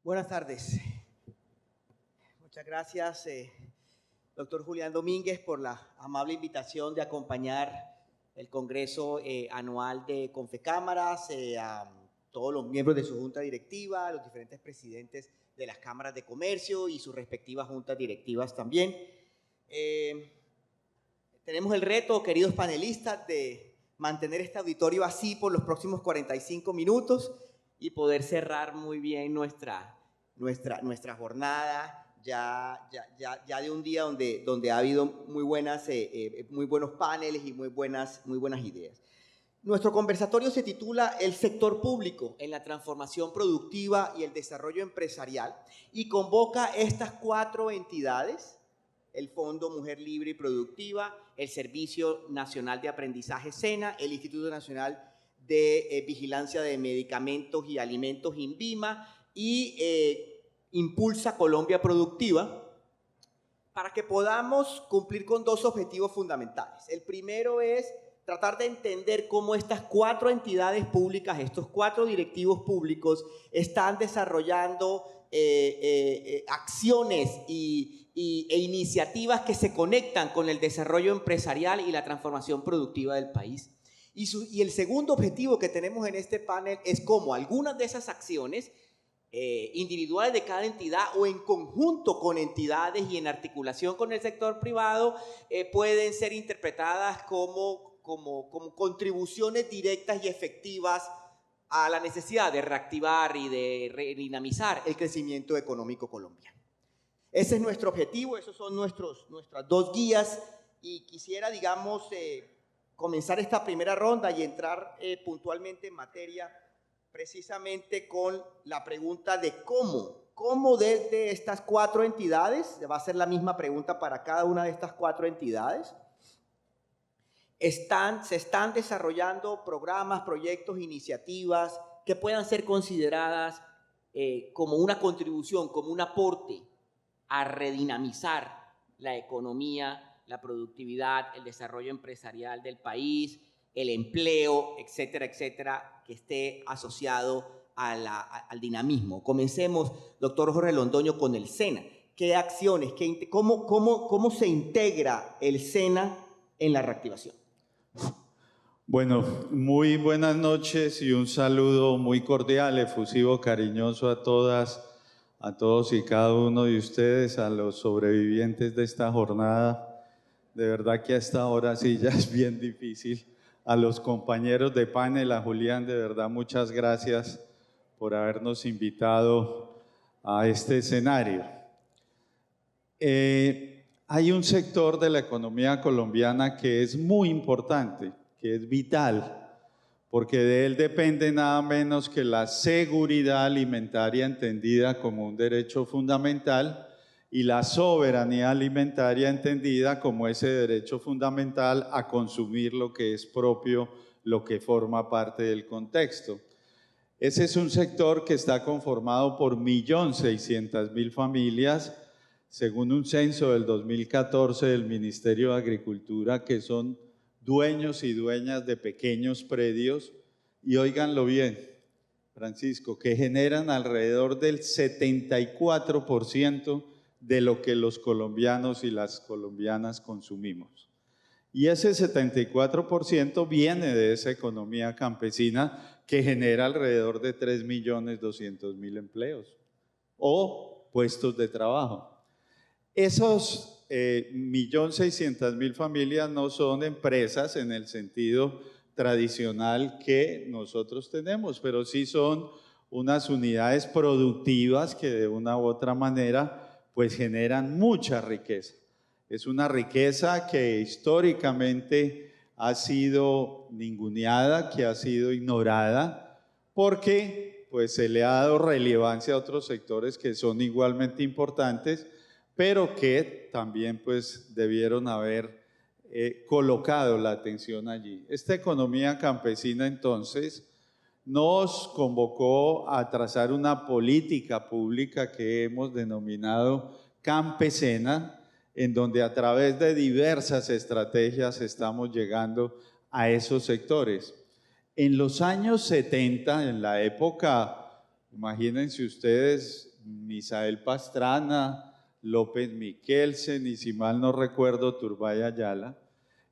Buenas tardes. Muchas gracias, doctor Julián Domínguez, por la amable invitación de acompañar el Congreso Anual de Confecámaras, a todos los miembros de su junta directiva, a los diferentes presidentes de las cámaras de comercio y sus respectivas juntas directivas también. Tenemos el reto, queridos panelistas, de mantener este auditorio así por los próximos 45 minutos y poder cerrar muy bien nuestra jornada ya de un día donde ha habido muy buenos paneles y muy buenas ideas. Nuestro conversatorio se titula El sector público en la transformación productiva y el desarrollo empresarial y convoca estas 4 entidades: el Fondo Mujer Libre y Productiva, el Servicio Nacional de Aprendizaje SENA, el Instituto Nacional de Vigilancia de Medicamentos y Alimentos INVIMA y Impulsa Colombia Productiva, para que podamos cumplir con 2 objetivos fundamentales. El primero es tratar de entender cómo estas 4 entidades públicas, estos 4 directivos públicos, están desarrollando acciones e iniciativas que se conectan con el desarrollo empresarial y la transformación productiva del país. Y el segundo objetivo que tenemos en este panel es cómo algunas de esas acciones individuales de cada entidad o en conjunto con entidades y en articulación con el sector privado pueden ser interpretadas como contribuciones directas y efectivas a la necesidad de reactivar y de redinamizar el crecimiento económico colombiano. Ese es nuestro objetivo, esos son nuestras 2 guías, y quisiera, comenzar esta primera ronda y entrar puntualmente en materia, precisamente con la pregunta de cómo desde estas 4 entidades, va a ser la misma pregunta para cada una de estas 4 entidades, se están desarrollando programas, proyectos, iniciativas que puedan ser consideradas como una contribución, como un aporte a redinamizar la economía, la productividad, el desarrollo empresarial del país, el empleo, etcétera, etcétera, que esté asociado al dinamismo. Comencemos, doctor Jorge Londoño, con el SENA. ¿Qué acciones, cómo se integra el SENA en la reactivación? Bueno, muy buenas noches y un saludo muy cordial, efusivo, cariñoso a todas, a todos y cada uno de ustedes, a los sobrevivientes de esta jornada. De verdad que a esta hora sí ya es bien difícil. A los compañeros de panel, a Julián, de verdad muchas gracias por habernos invitado a este escenario. Hay un sector de la economía colombiana que es muy importante, que es vital, porque de él depende nada menos que la seguridad alimentaria entendida como un derecho fundamental y la soberanía alimentaria entendida como ese derecho fundamental a consumir lo que es propio, lo que forma parte del contexto. Ese es un sector que está conformado por 1.600.000 familias, según un censo del 2014 del Ministerio de Agricultura, que son dueños y dueñas de pequeños predios, y óiganlo bien, Francisco, que generan alrededor del 74% de lo que los colombianos y las colombianas consumimos. Y ese 74% viene de esa economía campesina que genera alrededor de 3.200.000 empleos o puestos de trabajo. Esos 1.600.000 familias no son empresas en el sentido tradicional que nosotros tenemos, pero sí son unas unidades productivas que de una u otra manera pues generan mucha riqueza. Es una riqueza que históricamente ha sido ninguneada, que ha sido ignorada, porque pues se le ha dado relevancia a otros sectores que son igualmente importantes, pero que también pues debieron haber colocado la atención allí. Esta economía campesina entonces nos convocó a trazar una política pública que hemos denominado campesina, en donde a través de diversas estrategias estamos llegando a esos sectores. En los años 70, en la época, imagínense ustedes, Misael Pastrana, López Miquelsen y, si mal no recuerdo, Turbay Ayala,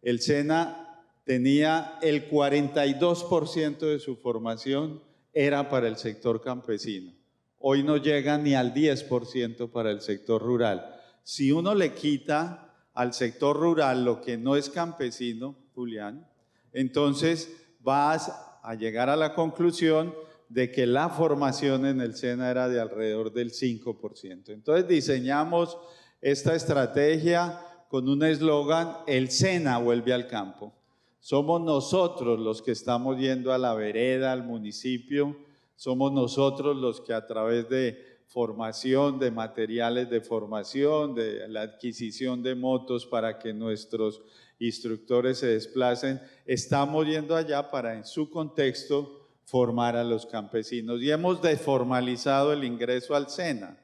el SENA tenía el 42% de su formación era para el sector campesino. Hoy no llega ni al 10% para el sector rural. Si uno le quita al sector rural lo que no es campesino, Julián, entonces vas a llegar a la conclusión de que la formación en el SENA era de alrededor del 5%. Entonces diseñamos esta estrategia con un eslogan: el SENA vuelve al campo. Somos nosotros los que estamos yendo a la vereda, al municipio, somos nosotros los que a través de formación, de materiales de formación, de la adquisición de motos para que nuestros instructores se desplacen, estamos yendo allá para, en su contexto, formar a los campesinos, y hemos desformalizado el ingreso al SENA.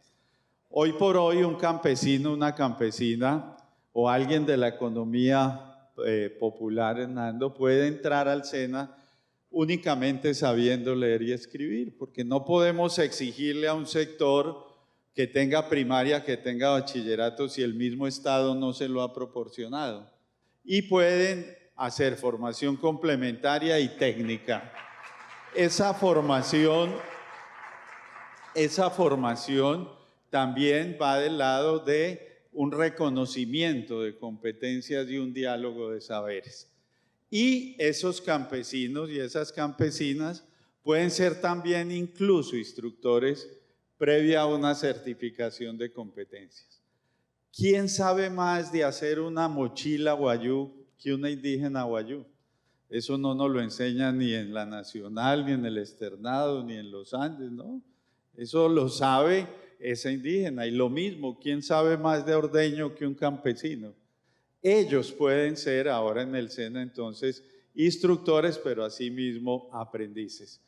Hoy por hoy un campesino, una campesina o alguien de la economía popular, Hernando, puede entrar al SENA únicamente sabiendo leer y escribir, porque no podemos exigirle a un sector que tenga primaria, que tenga bachillerato, si el mismo Estado no se lo ha proporcionado. Y pueden hacer formación complementaria y técnica. Esa formación también va del lado de un reconocimiento de competencias y un diálogo de saberes. Y esos campesinos y esas campesinas pueden ser también incluso instructores previa a una certificación de competencias. ¿Quién sabe más de hacer una mochila guayú que una indígena guayú? Eso no nos lo enseñan ni en la Nacional, ni en el Externado, ni en los Andes, ¿no? Eso lo sabe esa indígena. Y lo mismo, ¿quién sabe más de ordeño que un campesino? Ellos pueden ser ahora en el SENA entonces instructores, pero asimismo aprendices.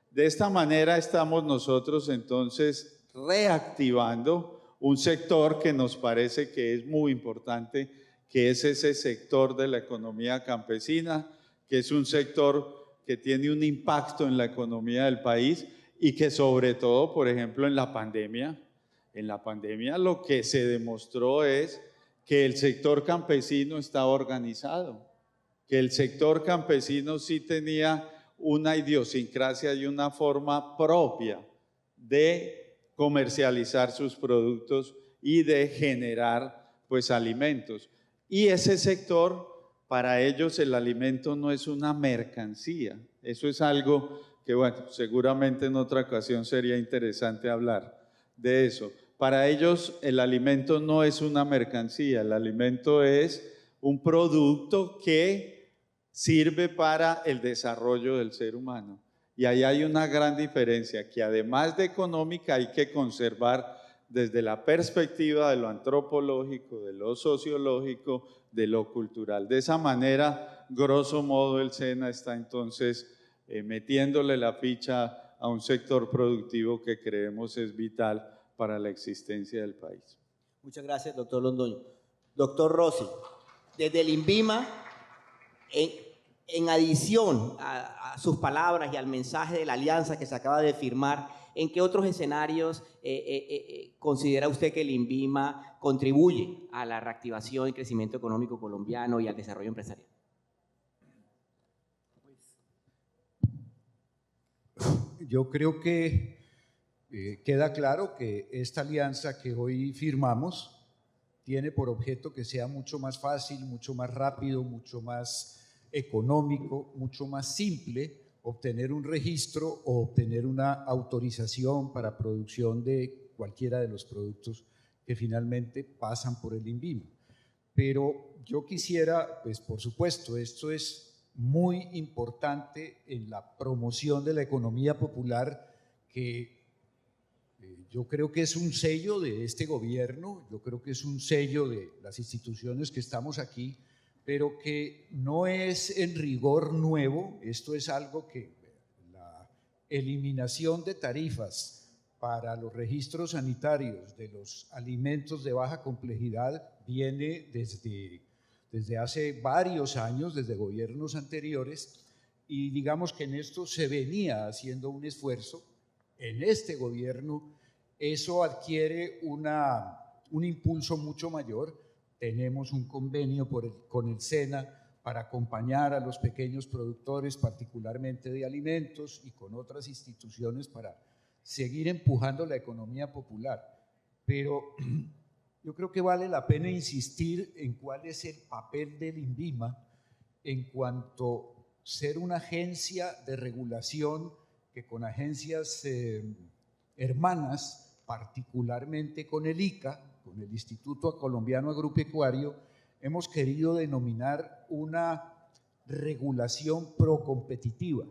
De esta manera estamos nosotros entonces reactivando un sector que nos parece que es muy importante, que es ese sector de la economía campesina, que es un sector que tiene un impacto en la economía del país y que sobre todo, por ejemplo, en la pandemia lo que se demostró es que el sector campesino estaba organizado, que el sector campesino sí tenía una idiosincrasia y una forma propia de comercializar sus productos y de generar pues alimentos. Y ese sector, para ellos el alimento no es una mercancía. Eso es algo que, bueno, seguramente en otra ocasión sería interesante hablar de eso. Para ellos el alimento no es una mercancía, el alimento es un producto que sirve para el desarrollo del ser humano. Y ahí hay una gran diferencia, que además de económica hay que conservar desde la perspectiva de lo antropológico, de lo sociológico, de lo cultural. De esa manera, grosso modo, el SENA está entonces metiéndole la ficha a un sector productivo que creemos es vital para la existencia del país. Muchas gracias, doctor Londoño. Doctor Rossi, desde el INVIMA, en adición a sus palabras y al mensaje de la alianza que se acaba de firmar, ¿en qué otros escenarios considera usted que el INVIMA contribuye a la reactivación y crecimiento económico colombiano y al desarrollo empresarial? Yo creo que queda claro que esta alianza que hoy firmamos tiene por objeto que sea mucho más fácil, mucho más rápido, mucho más económico, mucho más simple obtener un registro o obtener una autorización para producción de cualquiera de los productos que finalmente pasan por el INVIMA. Pero yo quisiera, pues por supuesto, esto es muy importante en la promoción de la economía popular, que yo creo que es un sello de este gobierno, yo creo que es un sello de las instituciones que estamos aquí, pero que no es en rigor nuevo. Esto es algo que la eliminación de tarifas para los registros sanitarios de los alimentos de baja complejidad viene desde hace varios años, desde gobiernos anteriores, y digamos que en esto se venía haciendo un esfuerzo en este gobierno eso adquiere un impulso mucho mayor. Tenemos un convenio con el SENA para acompañar a los pequeños productores, particularmente de alimentos, y con otras instituciones para seguir empujando la economía popular. Pero yo creo que vale la pena insistir en cuál es el papel del INVIMA en cuanto a ser una agencia de regulación que con agencias hermanas, particularmente con el ICA, con el Instituto Colombiano Agropecuario, hemos querido denominar una regulación procompetitiva.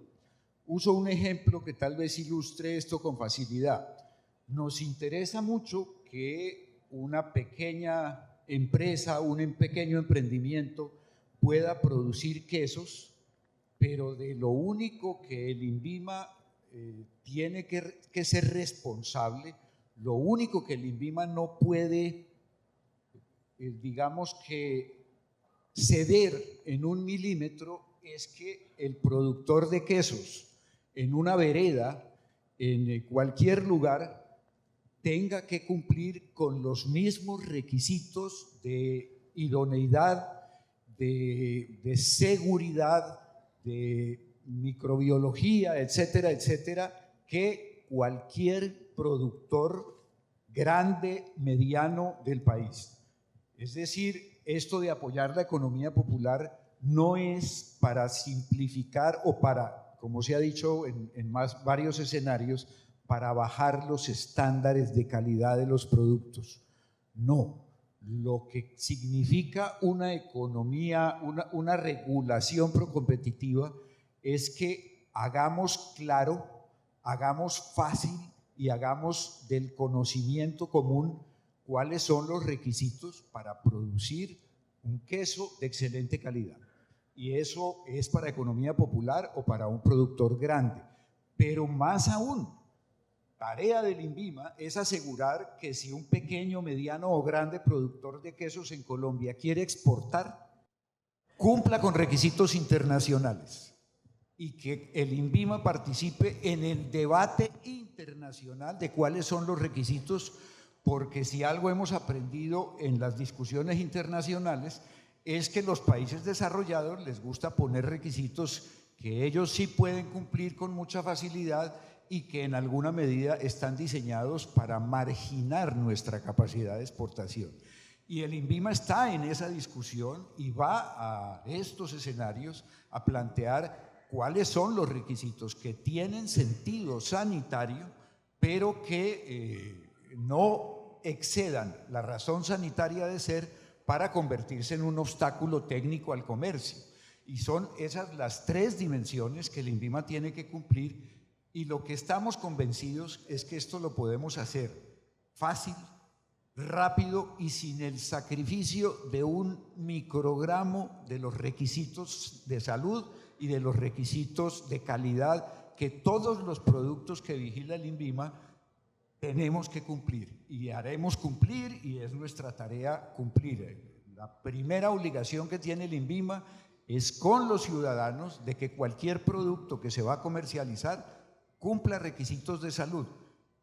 Uso un ejemplo que tal vez ilustre esto con facilidad. Nos interesa mucho que una pequeña empresa, un pequeño emprendimiento pueda producir quesos, pero de lo único que el INVIMA tiene que ser responsable, lo único que el INVIMA no puede, digamos que ceder en 1 milímetro, es que el productor de quesos en una vereda, en cualquier lugar, tenga que cumplir con los mismos requisitos de idoneidad, de seguridad, de microbiología, etcétera, etcétera, que cualquier productor grande, mediano del país. Es decir, esto de apoyar la economía popular no es para simplificar o para, como se ha dicho en varios escenarios, para bajar los estándares de calidad de los productos. No, lo que significa una economía, una regulación procompetitiva es que hagamos claro, hagamos fácil y hagamos del conocimiento común cuáles son los requisitos para producir un queso de excelente calidad. Y eso es para economía popular o para un productor grande. Pero más aún, tarea del INVIMA es asegurar que si un pequeño, mediano o grande productor de quesos en Colombia quiere exportar, cumpla con requisitos internacionales y que el INVIMA participe en el debate internacional de cuáles son los requisitos, porque si algo hemos aprendido en las discusiones internacionales es que los países desarrollados les gusta poner requisitos que ellos sí pueden cumplir con mucha facilidad y que en alguna medida están diseñados para marginar nuestra capacidad de exportación. Y el INVIMA está en esa discusión y va a estos escenarios a plantear cuáles son los requisitos que tienen sentido sanitario, pero que no excedan la razón sanitaria de ser para convertirse en un obstáculo técnico al comercio. Y son esas las 3 dimensiones que el INVIMA tiene que cumplir, y lo que estamos convencidos es que esto lo podemos hacer fácil, rápido y sin el sacrificio de un microgramo de los requisitos de salud y de los requisitos de calidad que todos los productos que vigila el INVIMA tenemos que cumplir y haremos cumplir, y es nuestra tarea cumplir. La primera obligación que tiene el INVIMA es con los ciudadanos de que cualquier producto que se va a comercializar cumpla requisitos de salud,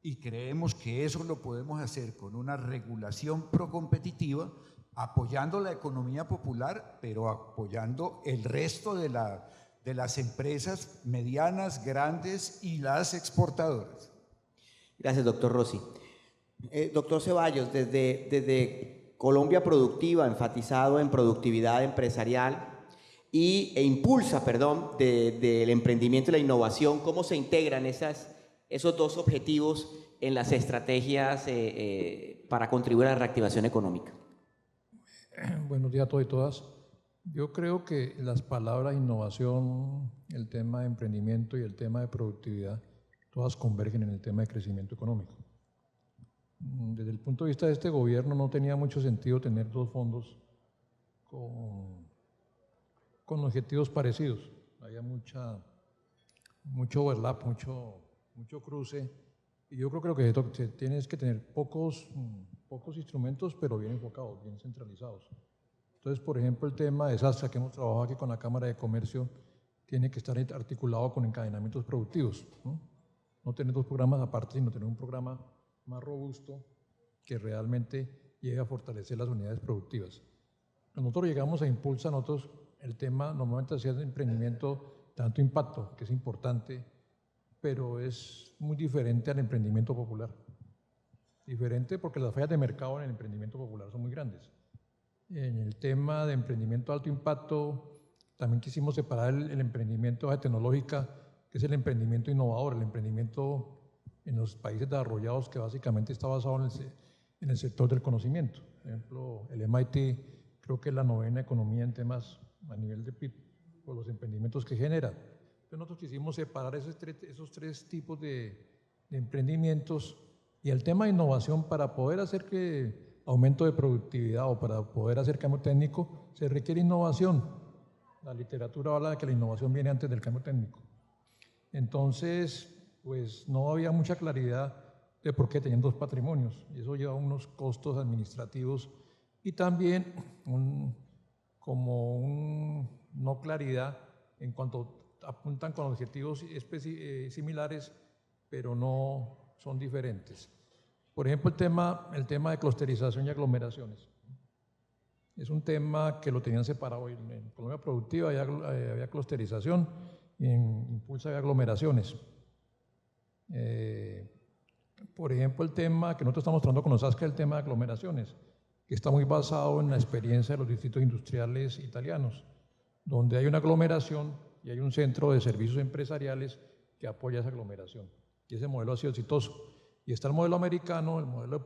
y creemos que eso lo podemos hacer con una regulación procompetitiva, apoyando la economía popular, pero apoyando el resto de las empresas medianas, grandes y las exportadoras. Gracias, doctor Rossi. Doctor Ceballos, desde Colombia Productiva, enfatizado en productividad empresarial e impulsa, del emprendimiento y la innovación, ¿cómo se integran esos 2 objetivos en las estrategias para contribuir a la reactivación económica? Buenos días a todos y todas. Yo creo que las palabras innovación, el tema de emprendimiento y el tema de productividad, todas convergen en el tema de crecimiento económico. Desde el punto de vista de este gobierno no tenía mucho sentido tener 2 fondos con objetivos parecidos. Había mucho overlap, mucho cruce, y yo creo que lo que tienes que tener pocos instrumentos, pero bien enfocados, bien centralizados. Entonces, por ejemplo, el tema de SASTRA, que hemos trabajado aquí con la Cámara de Comercio, tiene que estar articulado con encadenamientos productivos, ¿no? No tener 2 programas aparte, sino tener un programa más robusto que realmente llegue a fortalecer las unidades productivas. Nosotros llegamos a Impulsa, nosotros el tema normalmente hacía de emprendimiento de alto impacto, que es importante, pero es muy diferente al emprendimiento popular. Diferente porque las fallas de mercado en el emprendimiento popular son muy grandes. En el tema de emprendimiento de alto impacto, también quisimos separar el emprendimiento de tecnológica, que es el emprendimiento innovador, el emprendimiento en los países desarrollados que básicamente está basado en el sector del conocimiento. Por ejemplo, el MIT creo que es la 9ª economía en temas a nivel de PIB, por los emprendimientos que genera. Entonces nosotros quisimos separar esos tres tipos de emprendimientos y el tema de innovación para poder hacer que aumento de productividad o para poder hacer cambio técnico se requiere innovación. La literatura habla de que la innovación viene antes del cambio técnico. Entonces, pues no había mucha claridad de por qué tenían dos patrimonios y eso lleva unos costos administrativos y también no claridad en cuanto apuntan con objetivos similares, pero no son diferentes. Por ejemplo, el tema de clusterización y aglomeraciones. Es un tema que lo tenían separado. En Colombia Productiva había clusterización y en Impulsa había aglomeraciones. Por ejemplo, el tema que nosotros estamos tratando con los ASCA, el tema de aglomeraciones, que está muy basado en la experiencia de los distritos industriales italianos, donde hay una aglomeración y hay un centro de servicios empresariales que apoya esa aglomeración. Y ese modelo ha sido exitoso. Y está el modelo americano, el modelo de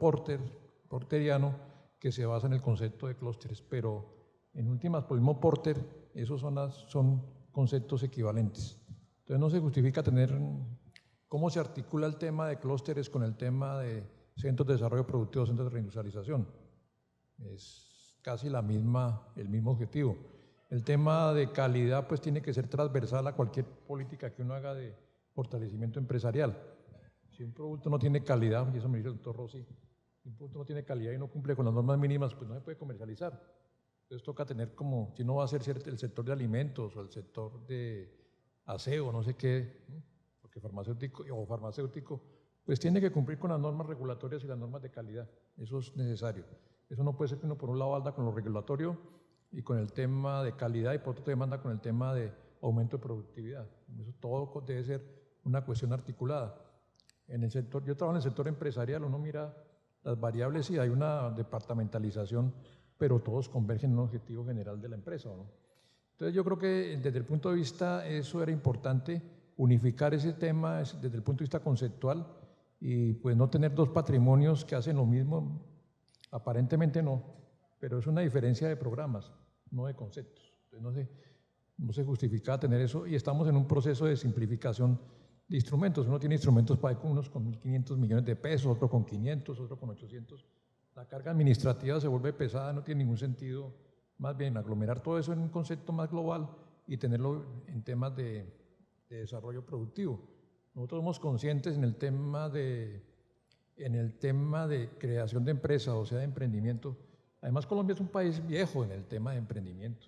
porteriano, que se basa en el concepto de clústeres, pero en últimas, por el mismo Porter, esos son conceptos equivalentes. Entonces no se justifica tener cómo se articula el tema de clústeres con el tema de centros de desarrollo productivo, centros de reindustrialización. Es casi el mismo objetivo. El tema de calidad pues tiene que ser transversal a cualquier política que uno haga de fortalecimiento empresarial. Si un producto no tiene calidad, y eso me dice el doctor Rossi, si un producto no tiene calidad y no cumple con las normas mínimas, pues no se puede comercializar. Entonces toca tener como, si no va a ser el sector de alimentos o el sector de aseo, no sé qué, porque farmacéutico, pues tiene que cumplir con las normas regulatorias y las normas de calidad. Eso es necesario. Eso no puede ser que uno por un lado anda con lo regulatorio y con el tema de calidad y por otro tema anda con el tema de aumento de productividad. Eso todo debe ser una cuestión articulada. Yo trabajo en el sector empresarial, uno mira las variables y hay una departamentalización, pero todos convergen en un objetivo general de la empresa, ¿no? Entonces yo creo que desde el punto de vista, eso era importante, unificar ese tema desde el punto de vista conceptual y pues no tener dos patrimonios que hacen lo mismo, aparentemente no, pero es una diferencia de programas, no de conceptos. Entonces no se justifica tener eso y estamos en un proceso de simplificación de instrumentos. Uno tiene instrumentos para unos con 1.500 millones de pesos, otro con 500, otro con 800. La carga administrativa se vuelve pesada, no tiene ningún sentido. Más bien aglomerar todo eso en un concepto más global y tenerlo en temas de desarrollo productivo. Nosotros somos conscientes en el tema de creación de empresas, o sea, de emprendimiento. Además, Colombia es un país viejo en el tema de emprendimiento.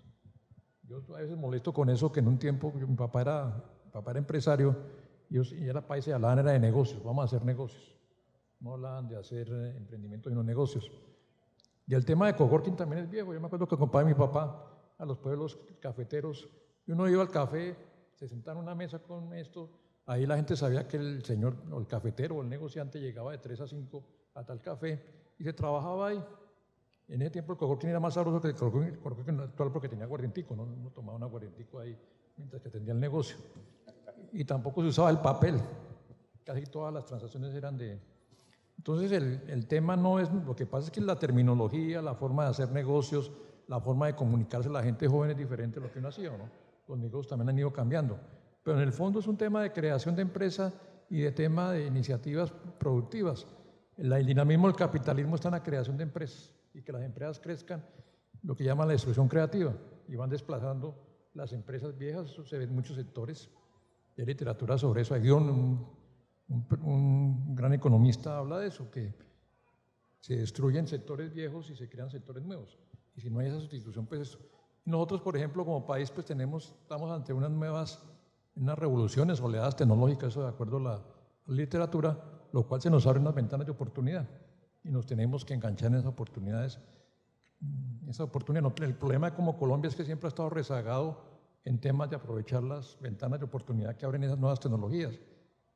Yo a veces molesto con eso, que en un tiempo mi papá era empresario y era país y hablaban era de negocios, vamos a hacer negocios. No hablaban de hacer emprendimiento sino negocios. Y el tema de coworking también es viejo. Yo me acuerdo que acompañaba a mi papá a los pueblos cafeteros y uno iba al café, se sentaba en una mesa con esto, ahí la gente sabía que el señor o el cafetero o el negociante llegaba de 3 a 5 a tal café y se trabajaba ahí. En ese tiempo el coworking era más sabroso que el coworking actual porque tenía aguardientico, ¿no? Uno tomaba un aguardientico ahí mientras que atendía el negocio. Y tampoco se usaba el papel, casi todas las transacciones eran de... Entonces el tema no es, lo que pasa es que la terminología, la forma de hacer negocios, la forma de comunicarse a la gente joven es diferente a lo que uno hacía, ¿no? Los negocios también han ido cambiando, pero en el fondo es un tema de creación de empresa y de tema de iniciativas productivas. El dinamismo del capitalismo está en la creación de empresas y que las empresas crezcan, lo que llaman la destrucción creativa, y van desplazando las empresas viejas. Eso se ve en muchos sectores. Hay literatura sobre eso. Hay un gran economista habla de eso, que se destruyen sectores viejos y se crean sectores nuevos. Y si no hay esa sustitución, pues eso. Nosotros, por ejemplo, como país, pues estamos ante unas revoluciones, oleadas tecnológicas, eso de acuerdo a la literatura, lo cual se nos abre unas ventanas de oportunidad y nos tenemos que enganchar en esas oportunidades. El problema como Colombia es que siempre ha estado rezagado en temas de aprovechar las ventanas de oportunidad que abren esas nuevas tecnologías.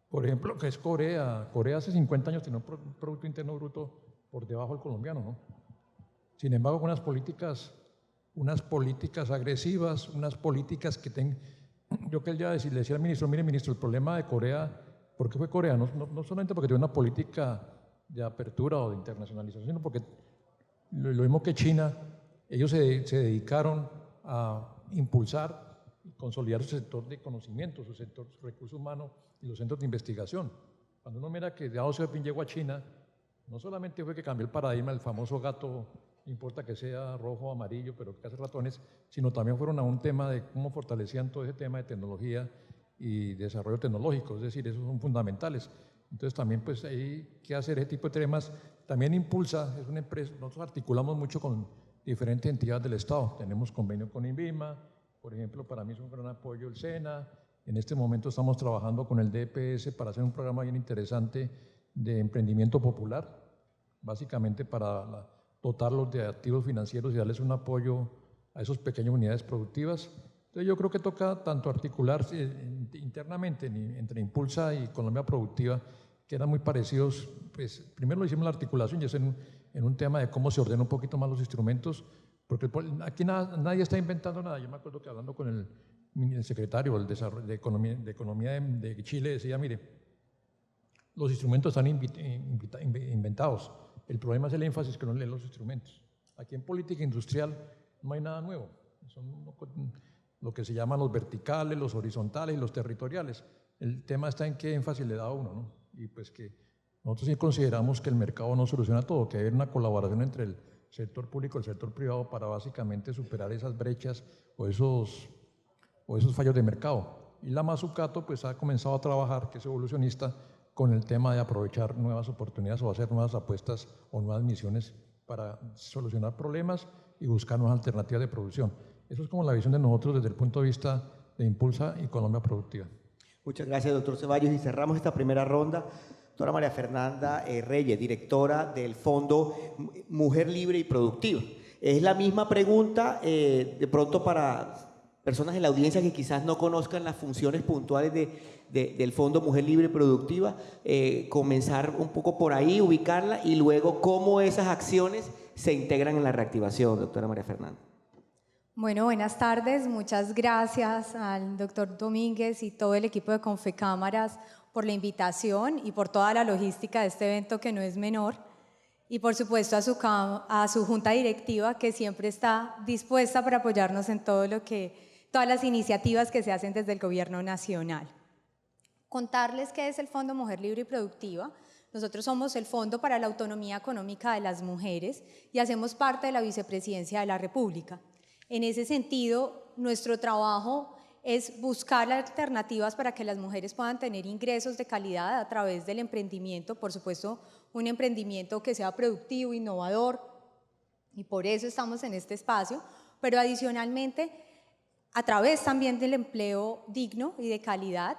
Por ejemplo, que es Corea. Corea hace 50 años tenía un Producto Interno Bruto por debajo del colombiano, ¿no? Sin embargo, unas políticas agresivas, unas políticas que yo que el día le decía al ministro, mire ministro, el problema de Corea, ¿por qué fue Corea? No solamente porque tiene una política de apertura o de internacionalización, sino porque lo mismo que China, ellos se dedicaron a impulsar y consolidar su sector de conocimiento, su sector de recursos humanos y los centros de investigación. Cuando uno mira que Deng Xiaoping llegó a China, no solamente fue que cambió el paradigma del famoso gato, no importa que sea rojo o amarillo, pero que hace ratones, sino también fueron a un tema de cómo fortalecían todo ese tema de tecnología y desarrollo tecnológico, es decir, esos son fundamentales. Entonces también pues hay que hacer ese tipo de temas. También Impulsa, es una empresa, nosotros articulamos mucho con diferentes entidades del Estado, tenemos convenio con INVIMA, por ejemplo, para mí es un gran apoyo el SENA, en este momento estamos trabajando con el DPS para hacer un programa bien interesante de emprendimiento popular, básicamente para dotarlos de activos financieros y darles un apoyo a esas pequeñas unidades productivas. Entonces yo creo que toca tanto articular internamente entre Impulsa y Colombia Productiva, que eran muy parecidos. Pues primero lo hicimos la articulación y es en un tema de cómo se ordenan un poquito más los instrumentos, porque aquí nadie está inventando nada. Yo me acuerdo que hablando con el secretario del Desarrollo de Economía de Chile decía, mire, los instrumentos están inventados. El problema es el énfasis que no leen los instrumentos. Aquí en política industrial no hay nada nuevo. Son lo que se llaman los verticales, los horizontales y los territoriales. El tema está en qué énfasis le da a uno, ¿no? Y pues que nosotros sí consideramos que el mercado no soluciona todo, que hay una colaboración entre el sector público y el sector privado para básicamente superar esas brechas o esos fallos de mercado. Y la Mazzucato pues ha comenzado a trabajar, que es evolucionista, con el tema de aprovechar nuevas oportunidades o hacer nuevas apuestas o nuevas misiones para solucionar problemas y buscar nuevas alternativas de producción. Eso es como la visión de nosotros desde el punto de vista de Impulsa y Colombia Productiva. Muchas gracias, doctor Ceballos. Y cerramos esta primera ronda. Doctora María Fernanda Reyes, directora del Fondo Mujer Libre y Productiva. Es la misma pregunta, de pronto para personas en la audiencia que quizás no conozcan las funciones puntuales del Fondo Mujer Libre y Productiva, comenzar un poco por ahí, ubicarla y luego cómo esas acciones se integran en la reactivación, doctora María Fernanda. Bueno, buenas tardes. Muchas gracias al doctor Domínguez y todo el equipo de Confecámaras por la invitación y por toda la logística de este evento que no es menor. Y por supuesto a su junta directiva que siempre está dispuesta para apoyarnos en todas las iniciativas que se hacen desde el Gobierno Nacional. Contarles qué es el Fondo Mujer Libre y Productiva. Nosotros somos el Fondo para la Autonomía Económica de las Mujeres y hacemos parte de la Vicepresidencia de la República. En ese sentido, nuestro trabajo es buscar alternativas para que las mujeres puedan tener ingresos de calidad a través del emprendimiento, por supuesto, un emprendimiento que sea productivo, innovador, y por eso estamos en este espacio, pero adicionalmente a través también del empleo digno y de calidad,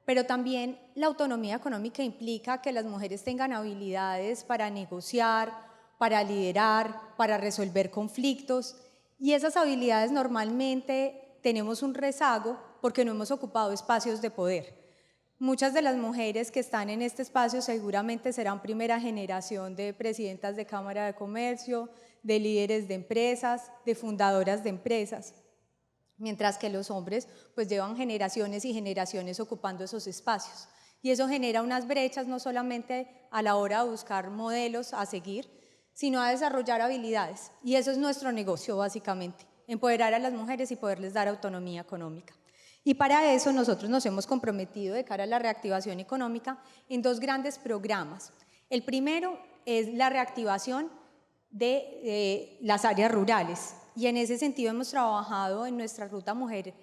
pero también la autonomía económica implica que las mujeres tengan habilidades para negociar, para liderar, para resolver conflictos, y esas habilidades normalmente tenemos un rezago porque no hemos ocupado espacios de poder. Muchas de las mujeres que están en este espacio seguramente serán primera generación de presidentas de Cámara de Comercio, de líderes de empresas, de fundadoras de empresas, mientras que los hombres pues llevan generaciones y generaciones ocupando esos espacios. Y eso genera unas brechas no solamente a la hora de buscar modelos a seguir, sino a desarrollar habilidades. Y eso es nuestro negocio básicamente, empoderar a las mujeres y poderles dar autonomía económica. Y para eso nosotros nos hemos comprometido de cara a la reactivación económica en dos grandes programas. El primero es la reactivación de las áreas rurales y en ese sentido hemos trabajado en nuestra Ruta Mujer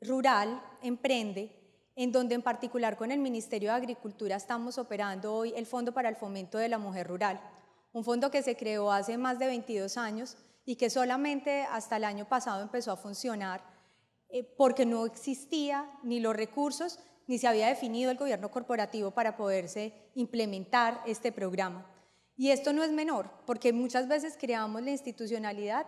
Rural Emprende, en donde en particular con el Ministerio de Agricultura estamos operando hoy el Fondo para el Fomento de la Mujer Rural, un fondo que se creó hace más de 22 años y que solamente hasta el año pasado empezó a funcionar porque no existía ni los recursos ni se había definido el gobierno corporativo para poderse implementar este programa. Y esto no es menor, porque muchas veces creamos la institucionalidad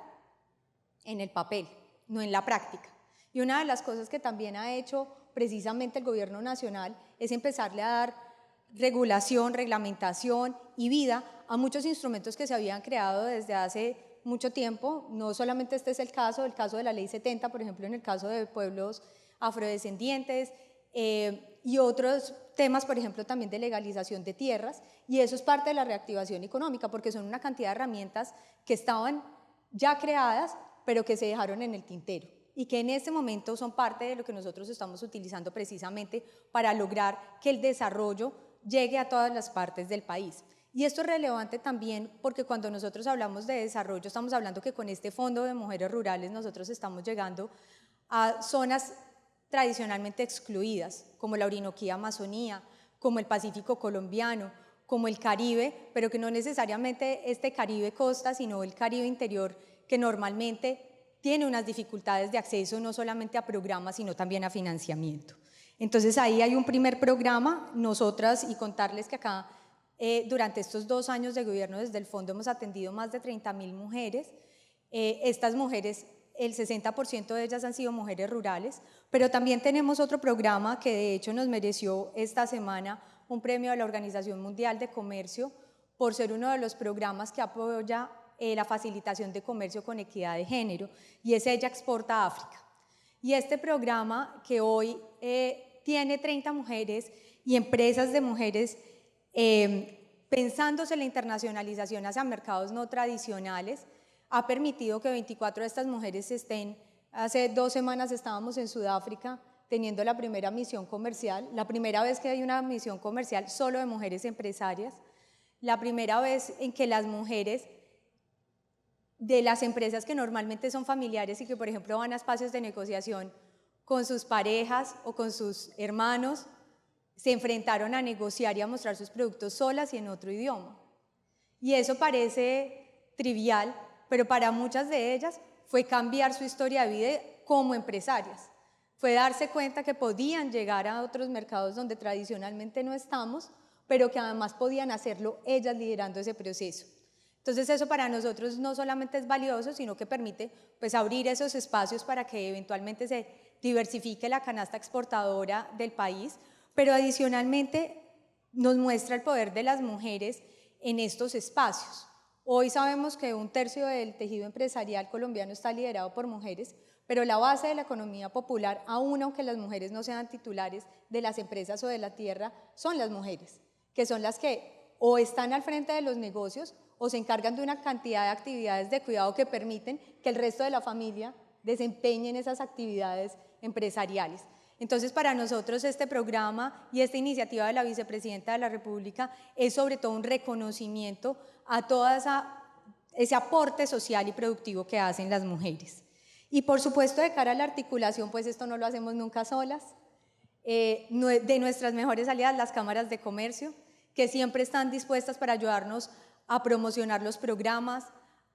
en el papel, no en la práctica. Y una de las cosas que también ha hecho precisamente el gobierno nacional es empezarle a dar regulación, reglamentación y vida a muchos instrumentos que se habían creado desde hace mucho tiempo. No solamente este es el caso de la Ley 70, por ejemplo, en el caso de pueblos afrodescendientes, y otros temas, por ejemplo, también de legalización de tierras, y eso es parte de la reactivación económica, porque son una cantidad de herramientas que estaban ya creadas, pero que se dejaron en el tintero, y que en este momento son parte de lo que nosotros estamos utilizando precisamente para lograr que el desarrollo llegue a todas las partes del país. Y esto es relevante también porque cuando nosotros hablamos de desarrollo, estamos hablando que con este Fondo de Mujeres Rurales nosotros estamos llegando a zonas tradicionalmente excluidas, como la Orinoquía Amazonía, como el Pacífico colombiano, como el Caribe, pero que no necesariamente este Caribe costa, sino el Caribe interior, que normalmente tiene unas dificultades de acceso no solamente a programas, sino también a financiamiento. Entonces ahí hay un primer programa, nosotras, y contarles que acá durante estos 2 años de gobierno desde el fondo hemos atendido más de 30.000 mujeres. Estas mujeres, el 60% de ellas han sido mujeres rurales, pero también tenemos otro programa que de hecho nos mereció esta semana un premio de la Organización Mundial de Comercio por ser uno de los programas que apoya la facilitación de comercio con equidad de género, y es Ella Exporta a África. Y este programa que hoy tiene 30 mujeres y empresas de mujeres pensándose en la internacionalización hacia mercados no tradicionales, ha permitido que 24 de estas mujeres estén. Hace 2 semanas estábamos en Sudáfrica teniendo la primera misión comercial, la primera vez que hay una misión comercial solo de mujeres empresarias, la primera vez en que las mujeres de las empresas que normalmente son familiares y que por ejemplo van a espacios de negociación con sus parejas o con sus hermanos, se enfrentaron a negociar y a mostrar sus productos solas y en otro idioma. Y eso parece trivial, pero para muchas de ellas fue cambiar su historia de vida como empresarias. Fue darse cuenta que podían llegar a otros mercados donde tradicionalmente no estamos, pero que además podían hacerlo ellas liderando ese proceso. Entonces eso para nosotros no solamente es valioso, sino que permite pues abrir esos espacios para que eventualmente se diversifique la canasta exportadora del país, pero adicionalmente nos muestra el poder de las mujeres en estos espacios. Hoy sabemos que 1/3 del tejido empresarial colombiano está liderado por mujeres, pero la base de la economía popular, aún aunque las mujeres no sean titulares de las empresas o de la tierra, son las mujeres, que son las que o están al frente de los negocios o se encargan de una cantidad de actividades de cuidado que permiten que el resto de la familia desempeñen esas actividades empresariales. Entonces, para nosotros este programa y esta iniciativa de la Vicepresidenta de la República es sobre todo un reconocimiento a todo ese aporte social y productivo que hacen las mujeres. Y por supuesto, de cara a la articulación, pues esto no lo hacemos nunca solas. De nuestras mejores aliadas, las cámaras de comercio, que siempre están dispuestas para ayudarnos a promocionar los programas,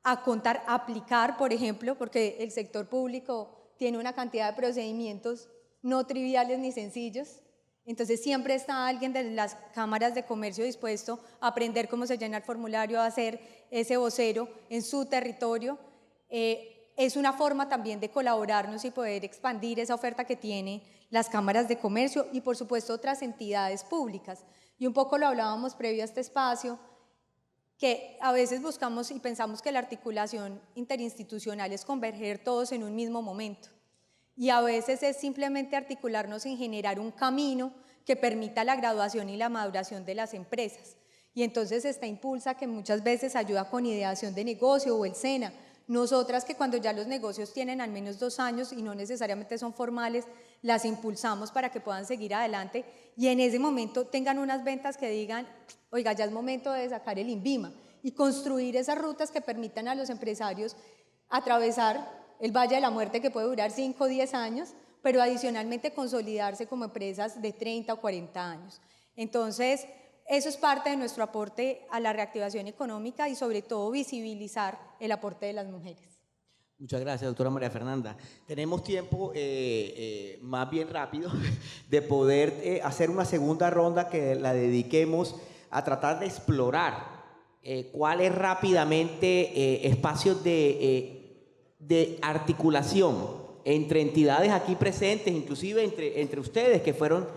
a aplicar, por ejemplo, porque el sector público tiene una cantidad de procedimientos no triviales ni sencillos. Entonces siempre está alguien de las cámaras de comercio dispuesto a aprender cómo se llena el formulario, a hacer ese vocero en su territorio. Es una forma también de colaborarnos y poder expandir esa oferta que tienen las cámaras de comercio y por supuesto otras entidades públicas. Y un poco lo hablábamos previo a este espacio, que a veces buscamos y pensamos que la articulación interinstitucional es converger todos en un mismo momento. Y a veces es simplemente articularnos en generar un camino que permita la graduación y la maduración de las empresas. Y entonces esta impulsa que muchas veces ayuda con ideación de negocio o el SENA. Nosotras que cuando ya los negocios tienen al menos 2 años y no necesariamente son formales, las impulsamos para que puedan seguir adelante y en ese momento tengan unas ventas que digan, oiga, ya es momento de sacar el INVIMA y construir esas rutas que permitan a los empresarios atravesar el Valle de la Muerte, que puede durar 5 o 10 años, pero adicionalmente consolidarse como empresas de 30 o 40 años. Entonces, eso es parte de nuestro aporte a la reactivación económica y sobre todo visibilizar el aporte de las mujeres. Muchas gracias, doctora María Fernanda. Tenemos tiempo más bien rápido de poder hacer una segunda ronda que la dediquemos a tratar de explorar cuáles rápidamente espacios de articulación entre entidades aquí presentes, inclusive entre ustedes que fueron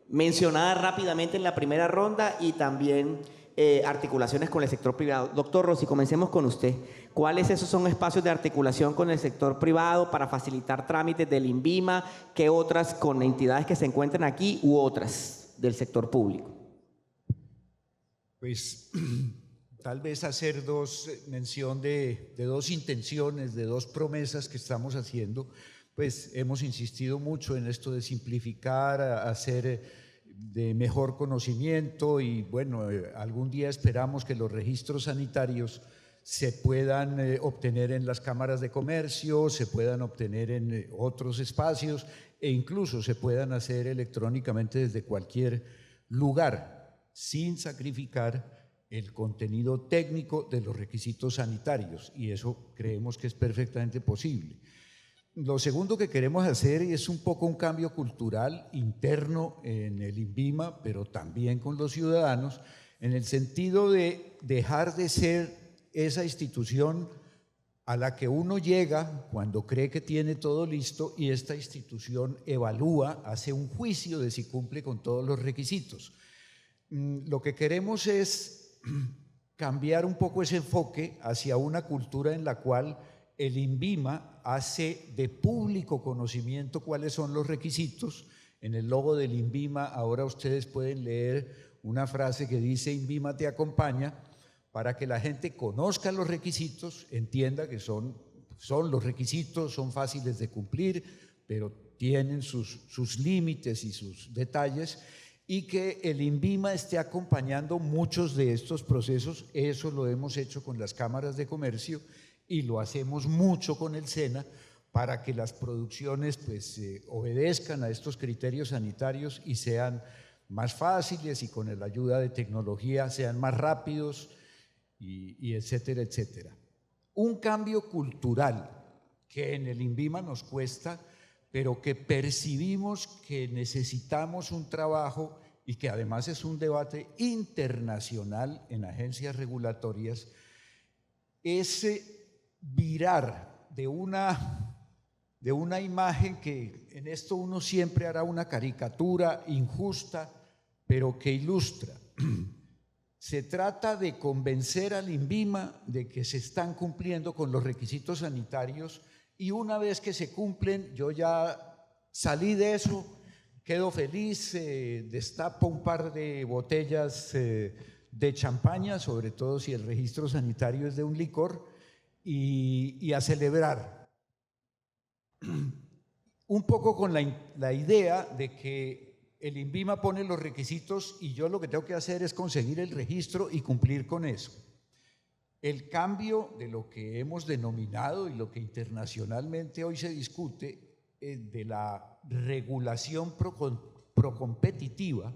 mencionadas rápidamente en la primera ronda, y también articulaciones con el sector privado. Doctor Rossi, comencemos con usted. ¿Cuáles esos son espacios de articulación con el sector privado para facilitar trámites del INVIMA? ¿Qué otras con entidades que se encuentran aquí u otras del sector público? Pues tal vez hacer mención de dos intenciones, de dos promesas que estamos haciendo. Pues hemos insistido mucho en esto de simplificar, hacer de mejor conocimiento, y bueno, algún día esperamos que los registros sanitarios se puedan obtener en las cámaras de comercio, se puedan obtener en otros espacios e incluso se puedan hacer electrónicamente desde cualquier lugar, sin sacrificar el contenido técnico de los requisitos sanitarios, y eso creemos que es perfectamente posible. Lo segundo que queremos hacer es un poco un cambio cultural interno en el INVIMA, pero también con los ciudadanos, en el sentido de dejar de ser esa institución a la que uno llega cuando cree que tiene todo listo y esta institución evalúa, hace un juicio de si cumple con todos los requisitos. Lo que queremos es cambiar un poco ese enfoque hacia una cultura en la cual el INVIMA hace de público conocimiento cuáles son los requisitos. En el logo del INVIMA ahora ustedes pueden leer una frase que dice INVIMA te acompaña, para que la gente conozca los requisitos, entienda que son los requisitos, son fáciles de cumplir, pero tienen sus límites y sus detalles, y que el INVIMA esté acompañando muchos de estos procesos. Eso lo hemos hecho con las cámaras de comercio y lo hacemos mucho con el SENA, para que las producciones pues obedezcan a estos criterios sanitarios y sean más fáciles, y con la ayuda de tecnología sean más rápidos, y etcétera, etcétera. Un cambio cultural que en el INVIMA nos cuesta, pero que percibimos que necesitamos un trabajo, y que además es un debate internacional en agencias regulatorias, es virar de una imagen que en esto uno siempre hará una caricatura injusta, pero que ilustra. Se trata de convencer al INVIMA de que se están cumpliendo con los requisitos sanitarios, y una vez que se cumplen, yo ya salí de eso, quedo feliz, destapo un par de botellas de champaña, sobre todo si el registro sanitario es de un licor, y a celebrar. Un poco con la idea de que el INVIMA pone los requisitos y yo lo que tengo que hacer es conseguir el registro y cumplir con eso. El cambio de lo que hemos denominado y lo que internacionalmente hoy se discute de la regulación procompetitiva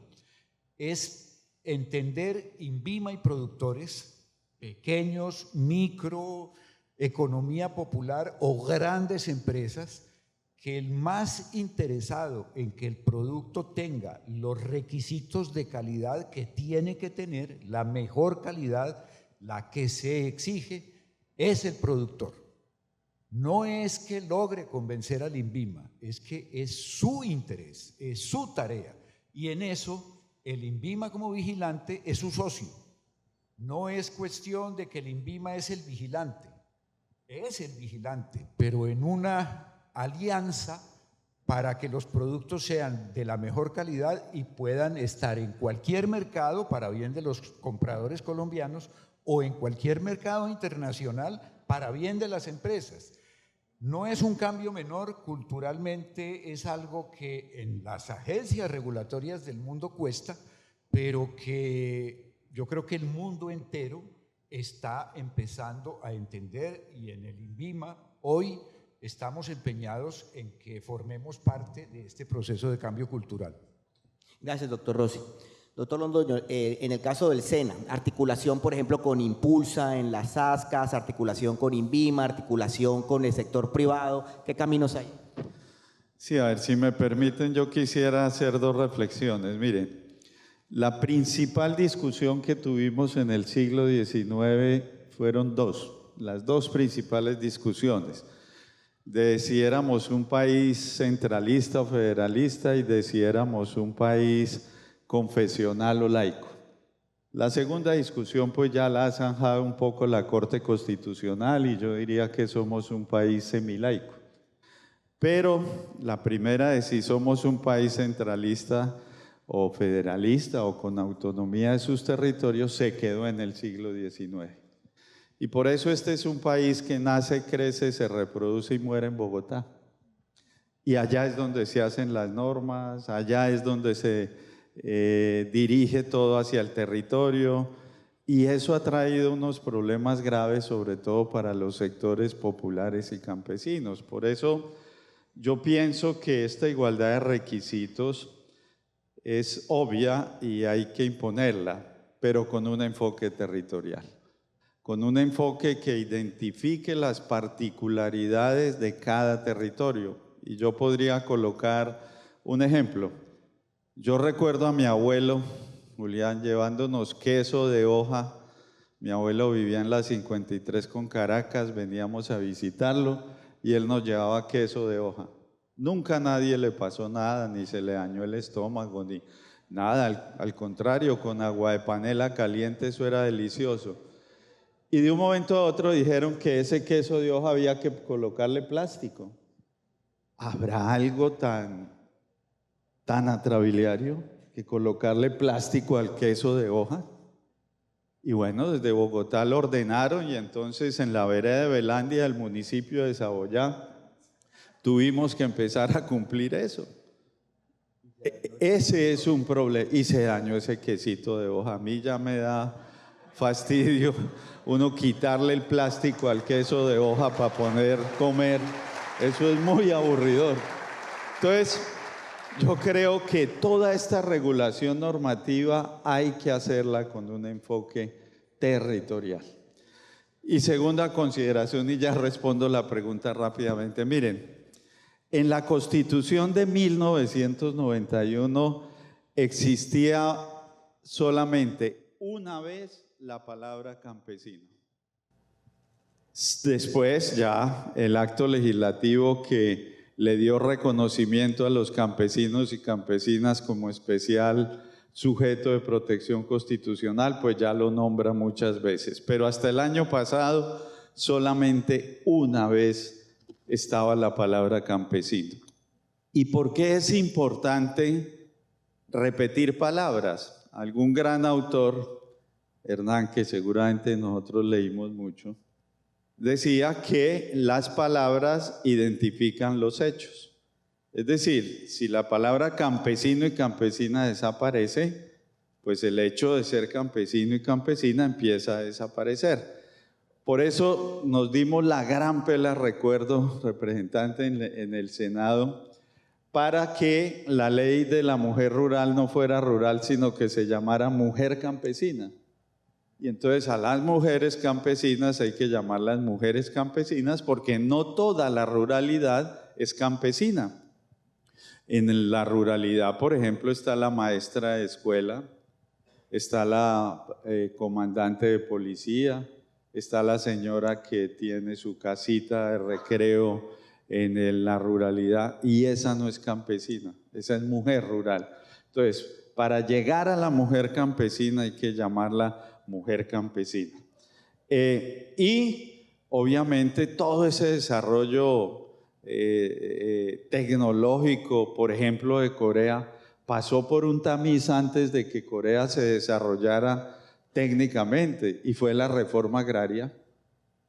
es entender INVIMA y productores pequeños, micro, economía popular o grandes empresas, que el más interesado en que el producto tenga los requisitos de calidad que tiene que tener, la mejor calidad, la que se exige, es el productor. No es que logre convencer al INVIMA, es que es su interés, es su tarea, y en eso el INVIMA como vigilante es su socio. No es cuestión de que el INVIMA es el vigilante, pero en una alianza para que los productos sean de la mejor calidad y puedan estar en cualquier mercado para bien de los compradores colombianos, o en cualquier mercado internacional para bien de las empresas. No es un cambio menor, culturalmente es algo que en las agencias regulatorias del mundo cuesta, pero que yo creo que el mundo entero está empezando a entender, y en el INVIMA hoy estamos empeñados en que formemos parte de este proceso de cambio cultural. Gracias, doctor Rossi. Doctor Londoño, en el caso del SENA, articulación, por ejemplo, con Impulsa en las ASCAS, articulación con INVIMA, articulación con el sector privado, ¿qué caminos hay? Sí, a ver, si me permiten, yo quisiera hacer dos reflexiones. Miren, la principal discusión que tuvimos en el siglo XIX fueron las dos principales discusiones, de si éramos un país centralista o federalista y de si éramos un país confesional o laico. La segunda discusión pues ya la ha zanjado un poco la Corte Constitucional y yo diría que somos un país semilaico. Pero la primera de si somos un país centralista o federalista o con autonomía de sus territorios se quedó en el siglo XIX. Y por eso este es un país que nace, crece, se reproduce y muere en Bogotá. Y allá es donde se hacen las normas, allá es donde se dirige todo hacia el territorio y eso ha traído unos problemas graves, sobre todo para los sectores populares y campesinos. Por eso yo pienso que esta igualdad de requisitos es obvia y hay que imponerla, pero con un enfoque territorial, con un enfoque que identifique las particularidades de cada territorio. Y yo podría colocar un ejemplo. Yo recuerdo a mi abuelo, Julián, llevándonos queso de hoja. Mi abuelo vivía en la 53 con Caracas, veníamos a visitarlo y él nos llevaba queso de hoja. Nunca a nadie le pasó nada, ni se le dañó el estómago, ni nada. Al contrario, con agua de panela caliente eso era delicioso. Y de un momento a otro dijeron que ese queso de hoja había que colocarle plástico. ¿Habrá algo tan atrabiliario que colocarle plástico al queso de hoja? Y bueno, desde Bogotá lo ordenaron y entonces en la vereda de Belandia, del municipio de Saboyá, tuvimos que empezar a cumplir eso. Ese es un problema y se dañó ese quesito de hoja. A mí ya me da fastidio uno quitarle el plástico al queso de hoja para poder comer. Eso es muy aburridor. Entonces, yo creo que toda esta regulación normativa hay que hacerla con un enfoque territorial. Y segunda consideración, y ya respondo la pregunta rápidamente. Miren, en la Constitución de 1991 existía solamente una vez la palabra campesino. Después ya el acto legislativo que le dio reconocimiento a los campesinos y campesinas como especial sujeto de protección constitucional, pues ya lo nombra muchas veces. Pero hasta el año pasado solamente una vez estaba la palabra campesino. ¿Y por qué es importante repetir palabras? Algún gran autor, Hernán, que seguramente nosotros leímos mucho, decía que las palabras identifican los hechos. Es decir, si la palabra campesino y campesina desaparece, pues el hecho de ser campesino y campesina empieza a desaparecer. Por eso nos dimos la gran pela, recuerdo, representante en el Senado, para que la ley de la mujer rural no fuera rural, sino que se llamara mujer campesina. Y entonces a las mujeres campesinas hay que llamarlas mujeres campesinas porque no toda la ruralidad es campesina. En la ruralidad, por ejemplo, está la maestra de escuela, está la comandante de policía, está la señora que tiene su casita de recreo en la ruralidad y esa no es campesina, esa es mujer rural. Entonces, para llegar a la mujer campesina hay que llamarla mujer campesina. Y obviamente todo ese desarrollo tecnológico, por ejemplo, de Corea, pasó por un tamiz antes de que Corea se desarrollara técnicamente y fue la reforma agraria.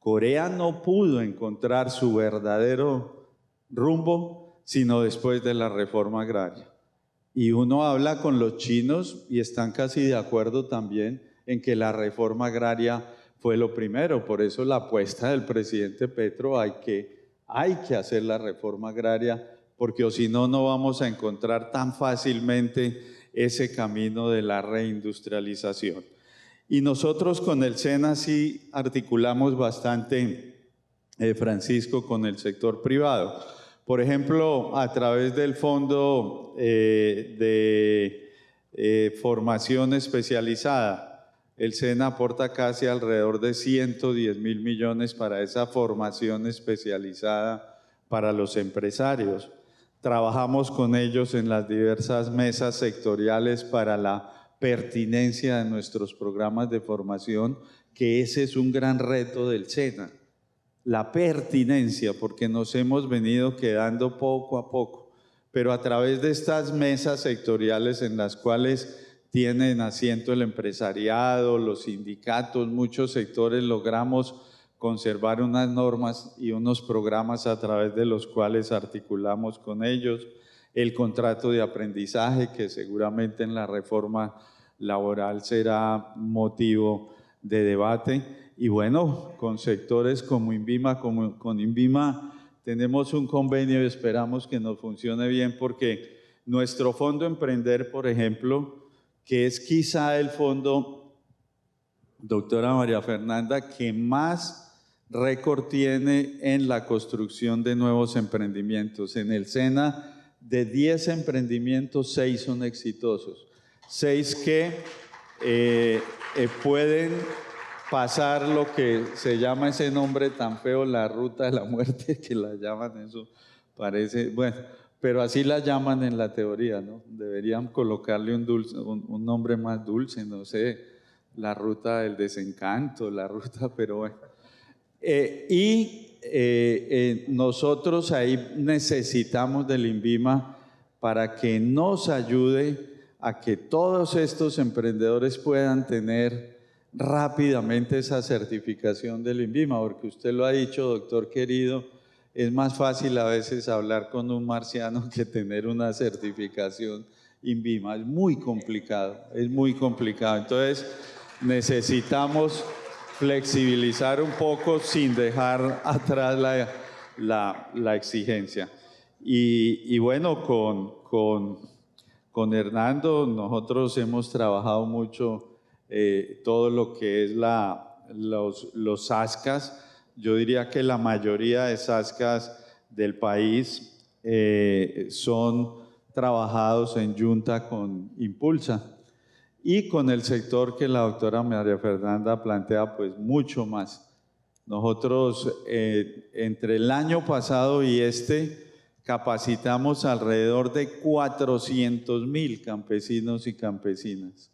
Corea no pudo encontrar su verdadero rumbo sino después de la reforma agraria. Y uno habla con los chinos y están casi de acuerdo también en que la reforma agraria fue lo primero. Por eso la apuesta del presidente Petro hay que hacer la reforma agraria, porque o si no, no vamos a encontrar tan fácilmente ese camino de la reindustrialización. Y nosotros con el SENA sí articulamos bastante, Francisco, con el sector privado. Por ejemplo, a través del Fondo de Formación Especializada, el SENA aporta casi alrededor de 110.000 millones para esa formación especializada para los empresarios. Trabajamos con ellos en las diversas mesas sectoriales para la pertinencia de nuestros programas de formación, que ese es un gran reto del SENA, la pertinencia, porque nos hemos venido quedando poco a poco, pero a través de estas mesas sectoriales en las cuales tienen asiento el empresariado, los sindicatos, muchos sectores, logramos conservar unas normas y unos programas a través de los cuales articulamos con ellos, el contrato de aprendizaje, que seguramente en la reforma laboral será motivo de debate. Y bueno, con sectores como INVIMA, con INVIMA tenemos un convenio y esperamos que nos funcione bien, porque nuestro Fondo Emprender, por ejemplo, que es quizá el fondo, doctora María Fernanda, que más récord tiene en la construcción de nuevos emprendimientos. En el SENA, de 10 emprendimientos, 6 son exitosos. 6 que pueden pasar lo que se llama ese nombre tan feo, la ruta de la muerte, que la llaman, eso parece, bueno, pero así la llaman en la teoría, ¿no? Deberían colocarle un nombre más dulce, no sé, la ruta del desencanto, la ruta, pero bueno. Nosotros ahí necesitamos del INVIMA para que nos ayude a que todos estos emprendedores puedan tener rápidamente esa certificación del INVIMA, porque usted lo ha dicho, doctor querido, es más fácil a veces hablar con un marciano que tener una certificación INVIMA. Es muy complicado, es muy complicado. Entonces necesitamos flexibilizar un poco sin dejar atrás la exigencia. Y bueno, con Hernando nosotros hemos trabajado mucho todo lo que es los SASCAS. Yo diría que la mayoría de SASCAS del país son trabajados en junta con Impulsa y con el sector que la doctora María Fernanda plantea, pues mucho más. Nosotros entre el año pasado y capacitamos alrededor de 400.000 campesinos y campesinas.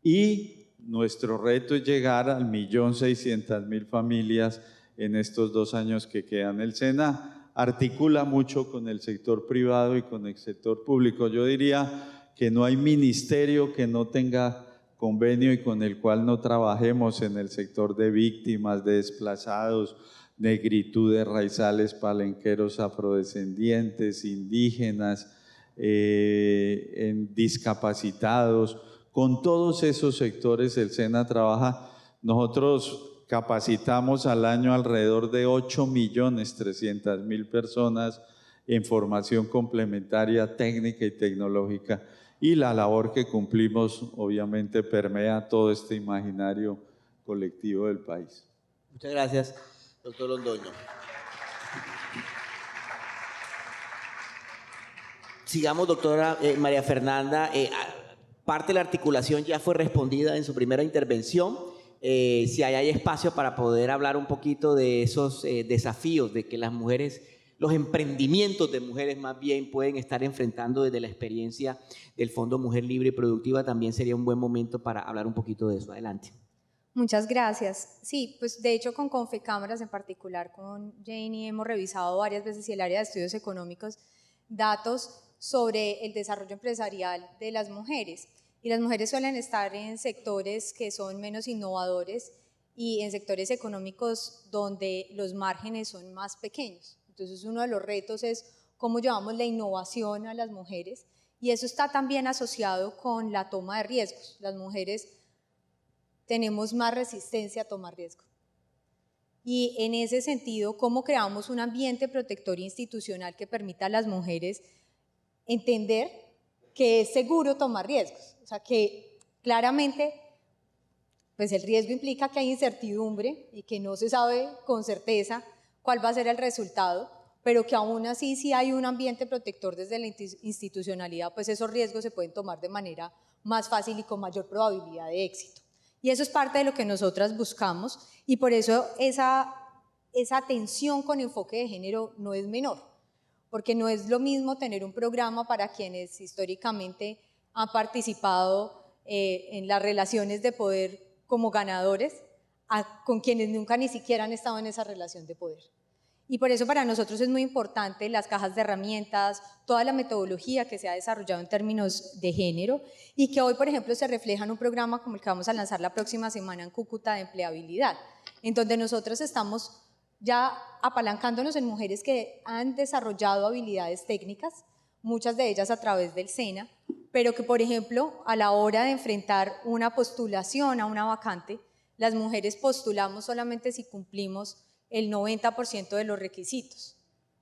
Y nuestro reto es llegar al 1.600.000 familias en estos 2 años que quedan. El SENA articula mucho con el sector privado y con el sector público. Yo diría que no hay ministerio que no tenga convenio y con el cual no trabajemos en el sector de víctimas, de desplazados, negritudes raizales, palenqueros, afrodescendientes, indígenas, en discapacitados. Con todos esos sectores el SENA trabaja. Nosotros capacitamos al año alrededor de 8.300.000 personas en formación complementaria técnica y tecnológica, y la labor que cumplimos obviamente permea todo este imaginario colectivo del país. Muchas gracias, doctor Londoño. Sigamos, doctora María Fernanda. Parte de la articulación ya fue respondida en su primera intervención. Si hay espacio para poder hablar un poquito de esos desafíos de que las mujeres, los emprendimientos de mujeres más bien pueden estar enfrentando desde la experiencia del Fondo Mujer Libre y Productiva, también sería un buen momento para hablar un poquito de eso. Adelante. Muchas gracias. Sí, pues de hecho con Confecámaras, en particular con Janie, hemos revisado varias veces, y el área de estudios económicos, datos sobre el desarrollo empresarial de las mujeres. Y las mujeres suelen estar en sectores que son menos innovadores y en sectores económicos donde los márgenes son más pequeños. Entonces uno de los retos es cómo llevamos la innovación a las mujeres, y eso está también asociado con la toma de riesgos. Las mujeres tenemos más resistencia a tomar riesgo. Y en ese sentido, ¿cómo creamos un ambiente protector institucional que permita a las mujeres entender que es seguro tomar riesgos. O sea, que claramente pues el riesgo implica que hay incertidumbre y que no se sabe con certeza cuál va a ser el resultado, pero que aún así si hay un ambiente protector desde la institucionalidad, pues esos riesgos se pueden tomar de manera más fácil y con mayor probabilidad de éxito. Y eso es parte de lo que nosotras buscamos y por eso esa atención con enfoque de género no es menor, porque no es lo mismo tener un programa para quienes históricamente han participado en las relaciones de poder como ganadores, con quienes nunca ni siquiera han estado en esa relación de poder. Y por eso para nosotros es muy importante las cajas de herramientas, toda la metodología que se ha desarrollado en términos de género y que hoy, por ejemplo, se refleja en un programa como el que vamos a lanzar la próxima semana en Cúcuta de empleabilidad, en donde nosotros estamos ya apalancándonos en mujeres que han desarrollado habilidades técnicas, muchas de ellas a través del SENA, pero que, por ejemplo, a la hora de enfrentar una postulación a una vacante, las mujeres postulamos solamente si cumplimos el 90% de los requisitos,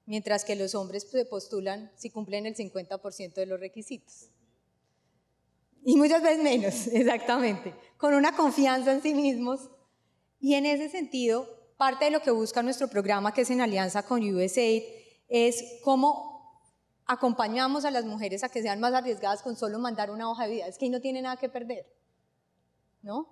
mientras que los hombres se postulan si cumplen el 50% de los requisitos. Y muchas veces menos, exactamente, con una confianza en sí mismos. Y en ese sentido, parte de lo que busca nuestro programa, que es en alianza con USAID, es cómo acompañamos a las mujeres a que sean más arriesgadas con solo mandar una hoja de vida. Es que ahí no tiene nada que perder, ¿no?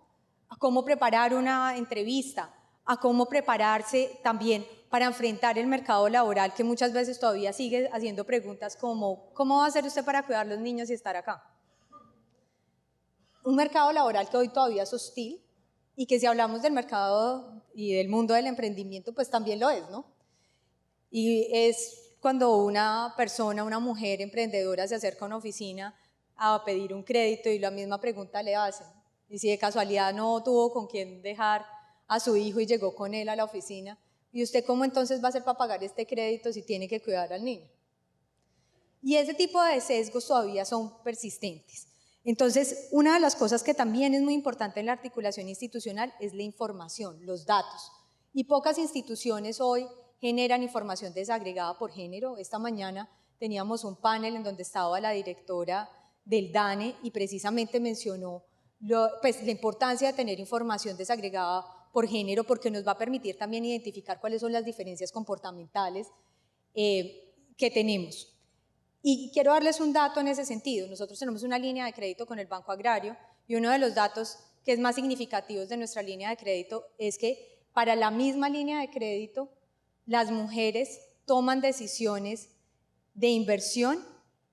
A cómo preparar una entrevista, a cómo prepararse también para enfrentar el mercado laboral, que muchas veces todavía sigue haciendo preguntas como ¿cómo va a hacer usted para cuidar a los niños y estar acá? Un mercado laboral que hoy todavía es hostil y que si hablamos del mercado y del mundo del emprendimiento, pues también lo es, ¿no? Y es cuando una persona, una mujer emprendedora se acerca a una oficina a pedir un crédito y la misma pregunta le hacen. Y si de casualidad no tuvo con quién dejar a su hijo y llegó con él a la oficina, ¿y usted cómo entonces va a hacer para pagar este crédito si tiene que cuidar al niño? Y ese tipo de sesgos todavía son persistentes. Entonces, una de las cosas que también es muy importante en la articulación institucional es la información, los datos. Y pocas instituciones hoy generan información desagregada por género. Esta mañana teníamos un panel en donde estaba la directora del DANE y precisamente mencionó la importancia de tener información desagregada por género porque nos va a permitir también identificar cuáles son las diferencias comportamentales que tenemos. Y quiero darles un dato en ese sentido. Nosotros tenemos una línea de crédito con el Banco Agrario y uno de los datos que es más significativos de nuestra línea de crédito es que para la misma línea de crédito las mujeres toman decisiones de inversión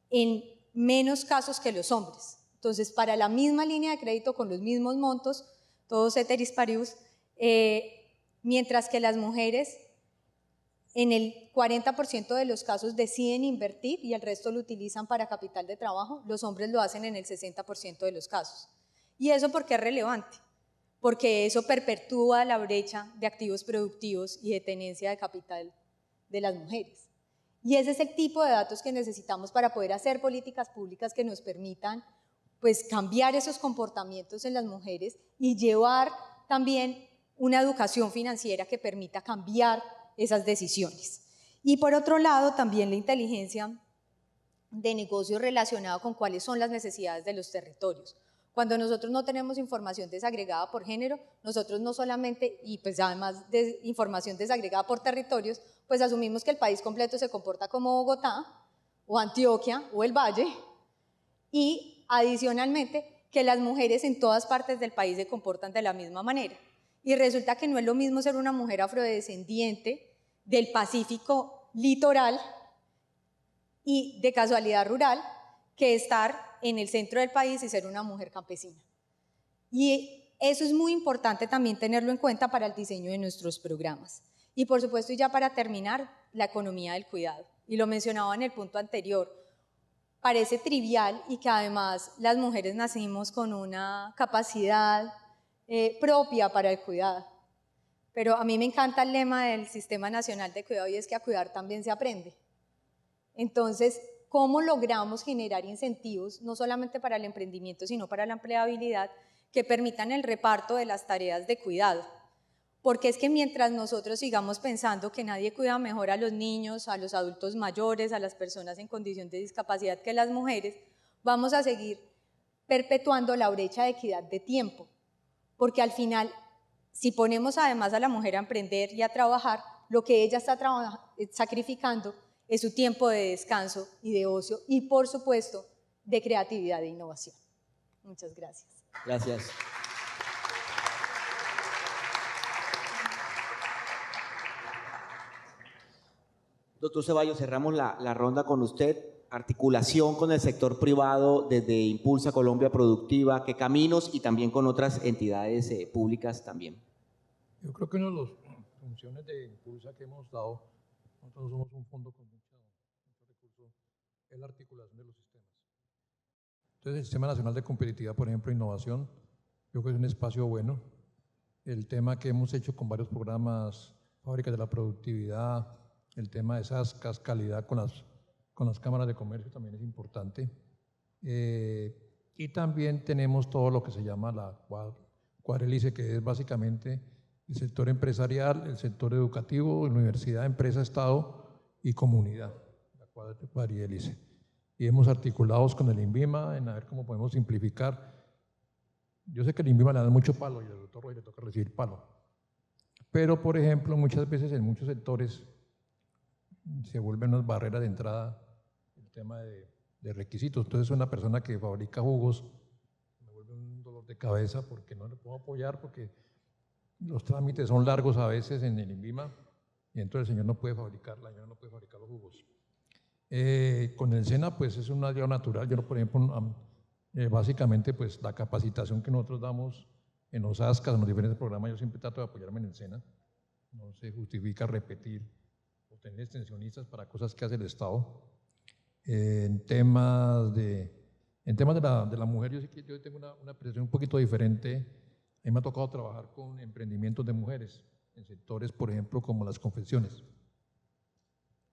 en menos casos que los hombres. Entonces, para la misma línea de crédito con los mismos montos, todos ceteris paribus, mientras que las mujeres en el 40% de los casos deciden invertir y el resto lo utilizan para capital de trabajo, los hombres lo hacen en el 60% de los casos. ¿Y eso por qué es relevante? Porque eso perpetúa la brecha de activos productivos y de tenencia de capital de las mujeres. Y ese es el tipo de datos que necesitamos para poder hacer políticas públicas que nos permitan pues, cambiar esos comportamientos en las mujeres y llevar también una educación financiera que permita cambiar esas decisiones. Y por otro lado, también la inteligencia de negocio relacionado con cuáles son las necesidades de los territorios. Cuando nosotros no tenemos información desagregada por género, nosotros no solamente, y pues además de información desagregada por territorios, pues asumimos que el país completo se comporta como Bogotá, o Antioquia, o el Valle, y adicionalmente que las mujeres en todas partes del país se comportan de la misma manera. Y resulta que no es lo mismo ser una mujer afrodescendiente del Pacífico litoral y de casualidad rural que estar en el centro del país y ser una mujer campesina. Y eso es muy importante también tenerlo en cuenta para el diseño de nuestros programas. Y por supuesto, y ya para terminar, la economía del cuidado. Y lo mencionaba en el punto anterior, parece trivial y que además las mujeres nacimos con una capacidad propia para el cuidado. Pero a mí me encanta el lema del Sistema Nacional de Cuidado y es que a cuidar también se aprende. Entonces, ¿cómo logramos generar incentivos, no solamente para el emprendimiento, sino para la empleabilidad, que permitan el reparto de las tareas de cuidado? Porque es que mientras nosotros sigamos pensando que nadie cuida mejor a los niños, a los adultos mayores, a las personas en condición de discapacidad que las mujeres, vamos a seguir perpetuando la brecha de equidad de tiempo, porque al final, si ponemos además a la mujer a emprender y a trabajar, lo que ella está sacrificando es su tiempo de descanso y de ocio y, por supuesto, de creatividad e innovación. Muchas gracias. Gracias. Doctor Ceballos, cerramos la ronda con usted. Articulación con el sector privado desde Impulsa Colombia Productiva, ¿qué caminos? Y también con otras entidades públicas también. Yo creo que una de las funciones de Impulsa que hemos dado, nosotros somos un fondo con mucho recurso, es la articulación de los sistemas. Entonces, el Sistema Nacional de Competitividad, por ejemplo, innovación, yo creo que es un espacio bueno. El tema que hemos hecho con varios programas, fábricas de la productividad, el tema de SASCAS, calidad con las cámaras de comercio también es importante. Y también tenemos todo lo que se llama la cuadrélice, que es básicamente el sector empresarial, el sector educativo, universidad, empresa, Estado y comunidad, la cuadrélice. Y hemos articulado con el INVIMA en a ver cómo podemos simplificar. Yo sé que el INVIMA le da mucho palo y al doctor Roy le toca recibir palo. Pero, por ejemplo, muchas veces en muchos sectores se vuelven unas barreras de entrada el tema de requisitos. Entonces, una persona que fabrica jugos me vuelve un dolor de cabeza porque no le puedo apoyar, porque los trámites son largos a veces en el INVIMA y entonces el señor no puede fabricar, la señora no puede fabricar los jugos. Con el SENA, pues es un aliado natural. Yo, por ejemplo, básicamente, pues la capacitación que nosotros damos en los ASCAS, en los diferentes programas, yo siempre trato de apoyarme en el SENA. No se justifica repetir o tener extensionistas para cosas que hace el Estado. En temas de la mujer, yo sí que yo tengo una percepción un poquito diferente. A mí me ha tocado trabajar con emprendimientos de mujeres en sectores, por ejemplo, como las confecciones.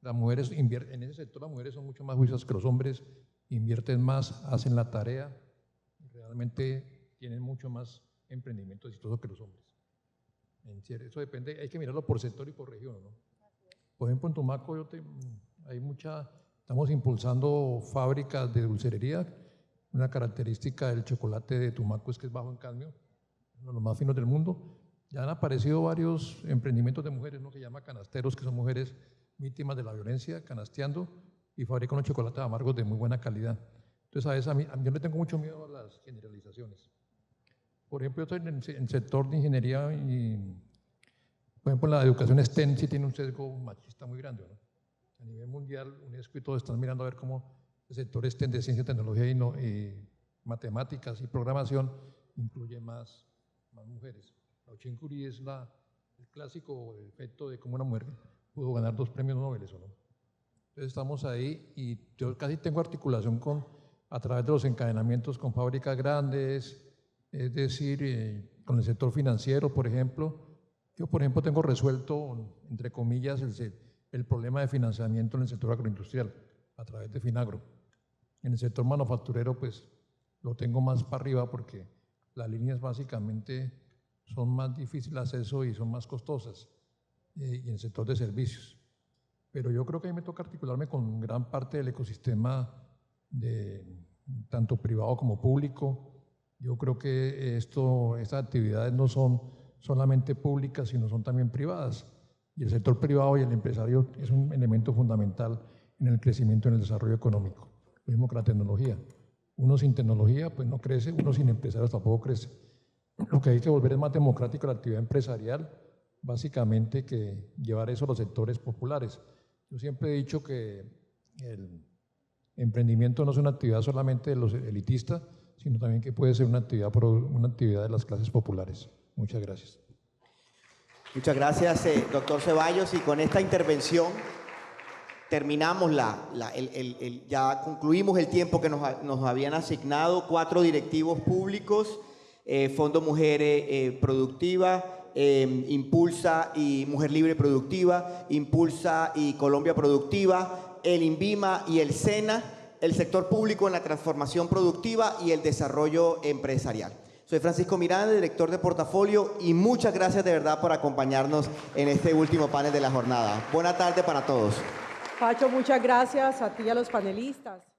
Las mujeres en ese sector, las mujeres son mucho más juiciosas que los hombres, invierten más, hacen la tarea y realmente tienen mucho más emprendimiento exitoso que los hombres. Eso depende, hay que mirarlo por sector y por región, ¿no? Por ejemplo, en Tumaco estamos impulsando fábricas de dulcería. Una característica del chocolate de Tumaco es que es bajo en cadmio, uno de los más finos del mundo. Ya han aparecido varios emprendimientos de mujeres, ¿no?, que se llama canasteros, que son mujeres víctimas de la violencia, canasteando, y fabrican unos chocolates amargos de muy buena calidad. Entonces, a veces yo le tengo mucho miedo a las generalizaciones. Por ejemplo, yo estoy en el sector de ingeniería y, por ejemplo, la educación STEM sí tiene un sesgo machista muy grande, ¿no? A nivel mundial, UNESCO y todo están mirando a ver cómo el sector STEM de ciencia, tecnología y matemáticas y programación incluye más mujeres. La Auchin Curie es el clásico efecto de cómo una mujer pudo ganar 2 premios Nobel, ¿o no? Entonces estamos ahí y yo casi tengo articulación a través de los encadenamientos con fábricas grandes, es decir, con el sector financiero, por ejemplo. Yo, por ejemplo, tengo resuelto, entre comillas, el problema de financiamiento en el sector agroindustrial a través de Finagro. En el sector manufacturero, pues, lo tengo más para arriba porque las líneas básicamente son más difíciles de acceso y son más costosas, y en el sector de servicios. Pero yo creo que a mí me toca articularme con gran parte del ecosistema, tanto privado como público. Yo creo que estas actividades no son solamente públicas, sino son también privadas. Y el sector privado y el empresario es un elemento fundamental en el crecimiento y en el desarrollo económico. Lo mismo que la tecnología. Uno sin tecnología pues no crece, uno sin empresarios tampoco crece. Lo que hay que volver es más democrático la actividad empresarial, básicamente que llevar eso a los sectores populares. Yo siempre he dicho que el emprendimiento no es una actividad solamente de los elitistas, sino también que puede ser una actividad de las clases populares. Muchas gracias. Muchas gracias, doctor Ceballos. Y con esta intervención terminamos ya concluimos el tiempo que nos habían asignado 4 directivos públicos, Fondo Mujer Productiva, Impulsa y Mujer Libre Productiva, Impulsa y Colombia Productiva, el INVIMA y el SENA, el sector público en la transformación productiva y el desarrollo empresarial. Soy Francisco Miranda, director de portafolio, y muchas gracias de verdad por acompañarnos en este último panel de la jornada. Buena tarde para todos. Pacho, muchas gracias a ti y a los panelistas.